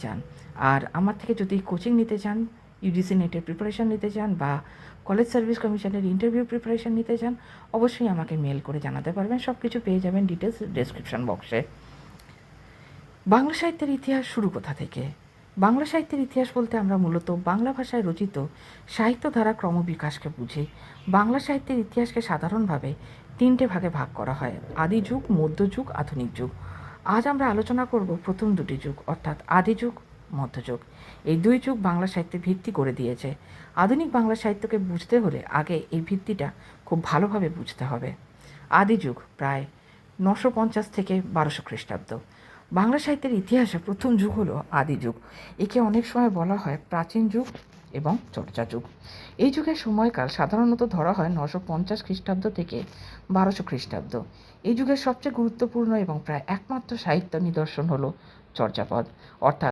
চান। আর আমার থেকে যদি কোচিং নিতে চান, ইউজিসি নেটের প্রিপারেশান নিতে চান বা কলেজ সার্ভিস কমিশনের ইন্টারভিউ প্রিপারেশান নিতে চান, অবশ্যই আমাকে মেল করে জানাতে পারবেন। সব কিছু পেয়ে যাবেন ডিটেলস ডেসক্রিপশন বক্সে। বাংলা সাহিত্যের ইতিহাস শুরু কোথা থেকে? বাংলা সাহিত্যের ইতিহাস বলতে আমরা মূলত বাংলা ভাষায় রচিত সাহিত্যধারা ক্রমবিকাশকে বুঝি। বাংলা সাহিত্যের ইতিহাসকে সাধারণভাবে 3টে ভাগে ভাগ করা হয়: আদি যুগ, মধ্যযুগ, আধুনিক যুগ। আজ আমরা আলোচনা করব প্রথম দুটি যুগ, অর্থাৎ আদি যুগ, মধ্যযুগ। এই দুই যুগ বাংলা সাহিত্যে ভিত্তি করে দিয়েছে। আধুনিক বাংলা সাহিত্যকে বুঝতে হলে আগে এই ভিত্তিটা খুব ভালোভাবে বুঝতে হবে। আদি যুগ প্রায় 950 থেকে 1200 খ্রিস্টাব্দ। বাংলা সাহিত্যের ইতিহাসে প্রথম যুগ হলো আদি যুগ। একে অনেক সময় বলা হয় প্রাচীন যুগ এবং চর্চা যুগ। এই যুগের সময়কাল সাধারণত ধরা হয় 950 খ্রিস্টাব্দ থেকে 1200 খ্রিস্টাব্দ। এই যুগের সবচেয়ে গুরুত্বপূর্ণ এবং প্রায় একমাত্র সাহিত্য নিদর্শন হলো চর্যাপদ, অর্থাৎ